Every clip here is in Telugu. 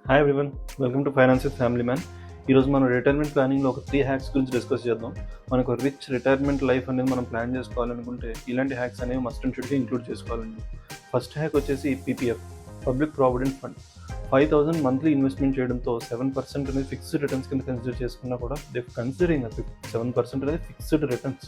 Hi everyone, welcome to finance with family man. ఈరోజు మనం రిటైర్మెంట్ ప్లానింగ్లో ఒక 3 హ్యాక్స్ గురించి డిస్కస్ చేద్దాం. మనకు రిచ్ రిటైర్మెంట్ లైఫ్ అనేది మనం ప్లాన్ చేసుకోవాలనుకుంటే ఇలాంటి హ్యాక్స్ అనేవి మస్ట్ అండ్ షుడ్గా ఇంక్లూడ్ చేసుకోవాలండి. ఫస్ట్ హ్యాక్ వచ్చేసి PPF, public provident fund. 5,000 monthly investment చేయడంతో 7% అనేది ఫిక్స్డ్ రిటర్న్స్ కింద కన్సిడర్ చేసుకున్నా కూడా కన్సిడరింగ్ 7% అనేది fixed returns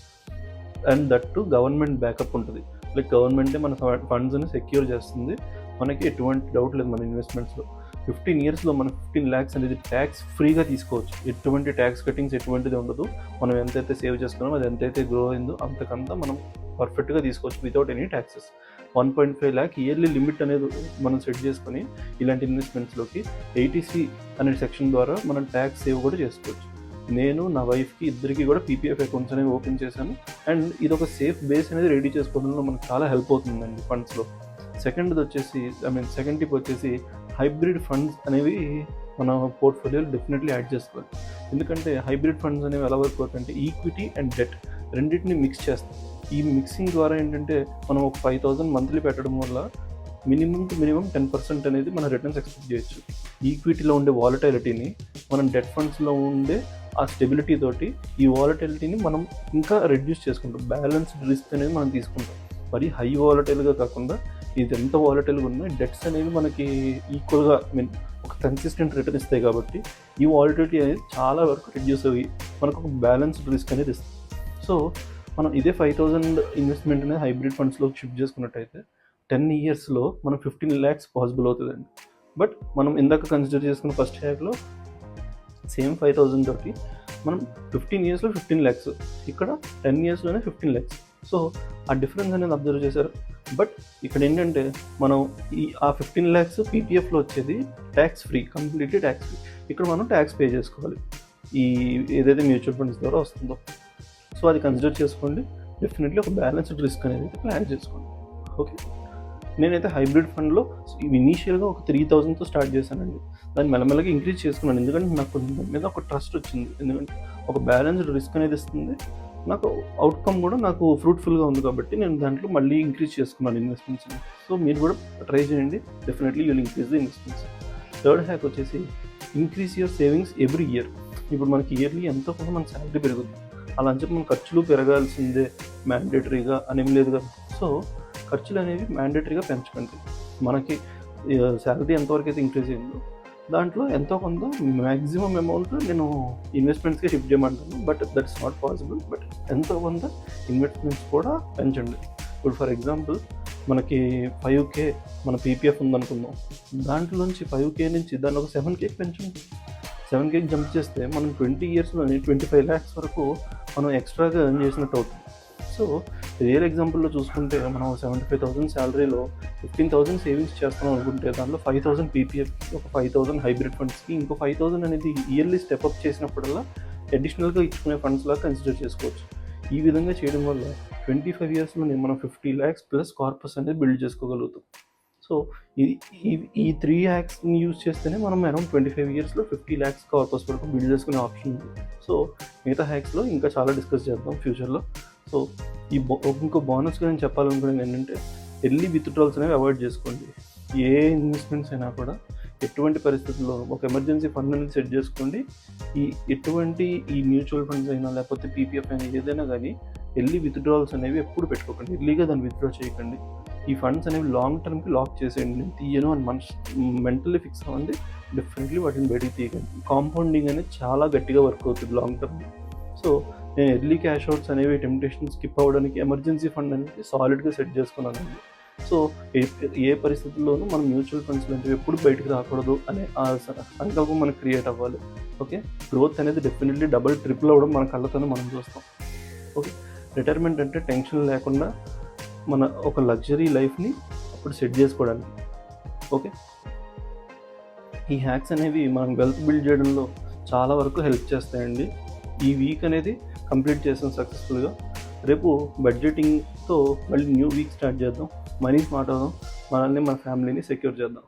and that to government backup ఉంటుంది. లైక్ గవర్నమెంటే మన ఫండ్స్ని సెక్యూర్ చేస్తుంది. మనకి ఎటువంటి డౌట్ లేదు మన ఇన్వెస్ట్మెంట్స్లో. 15 yearsలో మనం 15 lakhs అనేది ట్యాక్స్ ఫ్రీగా తీసుకోవచ్చు. ఎటువంటి ట్యాక్స్ కటింగ్స్ ఎటువంటిది ఉండదు. మనం ఎంతైతే సేవ్ చేసుకున్నామో అది ఎంతైతే గ్రో అయిందో అంతకంతా మనం పర్ఫెక్ట్గా తీసుకోవచ్చు without any taxes. 1.5 lakh yearly limit అనేది మనం సెట్ చేసుకొని ఇలాంటి ఇన్వెస్ట్మెంట్స్లోకి 80C అనే సెక్షన్ ద్వారా మనం ట్యాక్స్ సేవ్ కూడా చేసుకోవచ్చు. నేను నా వైఫ్కి ఇద్దరికి కూడా పీపీఎఫ్ అకౌంట్స్ అనేవి ఓపెన్ చేశాను. అండ్ ఇది ఒక సేఫ్ బేస్ అనేది రెడీ చేసుకోవడంలో మనకు చాలా హెల్ప్ అవుతుందండి ఫండ్స్లో. సెకండ్ టిప్ వచ్చేసి హైబ్రిడ్ ఫండ్స్ అనేవి మన పోర్ట్ఫోలియోలో డెఫినెట్లీ యాడ్ చేసుకోవాలి. ఎందుకంటే హైబ్రిడ్ ఫండ్స్ అనేవి ఎలా వర్క్ అవుతాయంటే ఈక్విటీ అండ్ డెట్ రెండింటిని మిక్స్ చేస్తాం. ఈ మిక్సింగ్ ద్వారా ఏంటంటే మనం ఒక 5,000 మంత్లీ పెట్టడం వల్ల మినిమం 10% అనేది మన రిటర్న్స్ ఎక్స్పెక్ట్ చేయొచ్చు. ఈక్విటీలో ఉండే వాలటైలిటీని మనం డెట్ ఫండ్స్లో ఉండే ఆ స్టెబిలిటీ తోటి ఈ వాలటైలిటీని మనం ఇంకా రెడ్యూస్ చేసుకుంటాం. బ్యాలెన్స్డ్ రిస్క్ అనేది మనం తీసుకుంటాం. మరి హై వాలటైల్గా కాకుండా ఇది ఎంత వాలటైల్గా ఉన్నా డెట్స్ అనేవి మనకి ఈక్వల్గా ఒక కన్సిస్టెంట్ రిటర్న్ ఇస్తాయి. కాబట్టి ఈ వాలటిలిటీ అనేది చాలా వరకు రెడ్యూస్ అయ్యి మనకు ఒక బ్యాలెన్స్డ్ రిస్క్ అనేది ఇస్తుంది. సో మనం ఇదే 5,000 ఇన్వెస్ట్మెంట్ అనేది హైబ్రిడ్ ఫండ్స్లో షిఫ్ట్ చేసుకున్నట్టయితే 10 yearsలో మనం 15 lakhs పాసిబుల్ అవుతుందండి. బట్ మనం ఇందాక కన్సిడర్ చేసుకున్న ఫస్ట్ హ్యాక్లో సేమ్ 5,000 తోటి మనం 15 yearsలో 15 lakhs, ఇక్కడ 10 yearsలోనే 15 lakhs. సో ఆ డిఫరెన్స్ అనేది అబ్జర్వ్ చేశారు. బట్ ఇక్కడ ఏంటంటే మనం ఆ 15 lakhs పీపీఎఫ్లో వచ్చేది tax free, completely tax free. ఇక్కడ మనం ట్యాక్స్ పే చేసుకోవాలి ఈ ఏదైతే మ్యూచువల్ ఫండ్స్ ద్వారా వస్తుందో. సో అది కన్సిడర్ చేసుకోండి. డెఫినెట్లీ ఒక బ్యాలెన్స్డ్ రిస్క్ అనేది ప్లాన్ చేసుకోండి. ఓకే, నేనైతే హైబ్రిడ్ ఫండ్లో ఇనీషియల్గా ఒక 3,000తో స్టార్ట్ చేశానండి. దాన్ని మెల్లమెల్లగా ఇంక్రీజ్ చేసుకున్నాను. ఎందుకంటే నాకు దాని మీద ఒక ట్రస్ట్ వచ్చింది. ఎందుకంటే ఒక బ్యాలెన్స్డ్ రిస్క్ అనేది ఇస్తుంది, నాకు అవుట్కమ్ కూడా నాకు ఫ్రూట్ఫుల్గా ఉంది. కాబట్టి నేను దాంట్లో మళ్ళీ ఇంక్రీజ్ చేసుకున్నాను ఇన్వెస్ట్మెంట్స్ని. సో మీరు కూడా ట్రై చేయండి. Definitely you'll increase the investments. Third hack వచ్చేసి increase your savings every year. ఇప్పుడు మనకి ఇయర్లీ ఎంతో కొంత మన శాలరీ పెరుగుతుంది. అలా అని చెప్పి మన ఖర్చులు పెరగాల్సిందే మ్యాండేటరీగా అనేం లేదు కదా. సో ఖర్చులు అనేవి మ్యాండేటరీగా పెంచకండి. మనకి శాలరీ ఎంతవరకు అయితే ఇంక్రీజ్ అయిందో దాంట్లో ఎంతో కొంత మ్యాక్సిమం అమౌంట్ నేను ఇన్వెస్ట్మెంట్స్కి షిఫ్ట్ చేయమంటాను. But that's not possible. But ఎంతో కొంత ఇన్వెస్ట్మెంట్స్ కూడా పెంచండి. ఇప్పుడు ఫర్ ఎగ్జాంపుల్ మనకి 5K మన పీపీఎఫ్ ఉందనుకుందాం. దాంట్లోంచి 5K నుంచి దాన్ని ఒక 7K పెంచండి. 7K జంప్ చేస్తే మనం 20 yearsలోనే 25 lakhs వరకు మనం ఎక్స్ట్రాగా ఎర్న్ చేసినట్టు అవుతుంది. సో రియల్ ఎగ్జాంపుల్లో చూసుకుంటే మనం 75,000 శాలరీలో 15,000 సేవింగ్స్ చేస్తాం అనుకుంటే దాంట్లో 5,000 పీపీఎఫ్కి, ఒక 5,000 హైబ్రిడ్ ఫండ్స్కి, ఇంకో 5,000 అనేది ఇయర్లీ స్టెప్అప్ చేసినప్పుడల్లా అడిషనల్గా ఇచ్చుకునే ఫండ్స్ లాగా కన్సిడర్ చేసుకోవచ్చు. ఈ విధంగా చేయడం వల్ల 25 yearsలోనే మనం 50 lakhs ప్లస్ కార్పస్ అనేది బిల్డ్ చేసుకోగలుగుతాం. సో ఈ 3 హ్యాక్స్ని యూజ్ చేస్తేనే మనం అరౌండ్ 25 yearsలో 50 lakhs కార్పస్ వరకు బిల్డ్ చేసుకునే ఆప్షన్ ఉంది. సో మిగతా హ్యాక్స్లో ఇంకా చాలా డిస్కస్ చేద్దాం ఫ్యూచర్లో. సో ఇంకో బోనస్గా నేను చెప్పాలనుకునేది ఏంటంటే ఎర్లీ విత్డ్రాల్స్ అనేవి అవాయిడ్ చేసుకోండి. ఏ ఇన్వెస్ట్మెంట్స్ అయినా కూడా ఎటువంటి పరిస్థితుల్లో ఒక ఎమర్జెన్సీ ఫండ్ అనేది సెట్ చేసుకోండి. ఈ మ్యూచువల్ ఫండ్స్ అయినా లేకపోతే పీపీఎఫ్ అయినా ఏదైనా కానీ ఎర్లీ విత్డ్రాల్స్ అనేవి ఎప్పుడు పెట్టుకోకండి. ఎర్లీగా దాన్ని విత్డ్రా చేయకండి. ఈ ఫండ్స్ అనేవి లాంగ్ టర్మ్కి లాక్ చేసేయండి. నేను తీయను అని మెంటల్లీ ఫిక్స్ అవ్వండి. డెఫినెట్లీ వాటిని బయటికి తీయకండి. కాంపౌండింగ్ అనేది చాలా గట్టిగా వర్క్ అవుతుంది లాంగ్ టర్మ్. సో నేను ఎర్లీ క్యాష్ అవుట్స్ అనేవి టెంప్టేషన్ స్కిప్ అవ్వడానికి ఎమర్జెన్సీ ఫండ్ అనేది సాలిడ్గా సెట్ చేసుకున్నానండి. సో ఏ పరిస్థితుల్లోనూ మనం మ్యూచువల్ ఫండ్స్ లాంటివి ఎప్పుడు బయటకు రాకూడదు అనే సంకల్పం మనకు క్రియేట్ అవ్వాలి. ఓకే, గ్రోత్ అనేది డెఫినెట్లీ డబుల్ ట్రిపుల్ అవ్వడం మన కళ్ళతోనే మనం చూస్తాం. ఓకే, రిటైర్మెంట్ అంటే టెన్షన్ లేకుండా మన ఒక లగ్జరీ లైఫ్ని అప్పుడు సెట్ చేసుకోవడానికి. ఓకే, ఈ హ్యాక్స్ అనేవి మనం వెల్త్ బిల్డ్ చేయడంలో చాలా వరకు హెల్ప్ చేస్తాయండి. ఈ వీక్ అనేది కంప్లీట్ చేసాం సక్సెస్ఫుల్గా. రేపు బడ్జెటింగ్తో మళ్ళీ న్యూ వీక్ స్టార్ట్ చేద్దాం. మనీ స్మార్ట్ అవుదాం, మనల్ని మన ఫ్యామిలీని సెక్యూర్ చేద్దాం.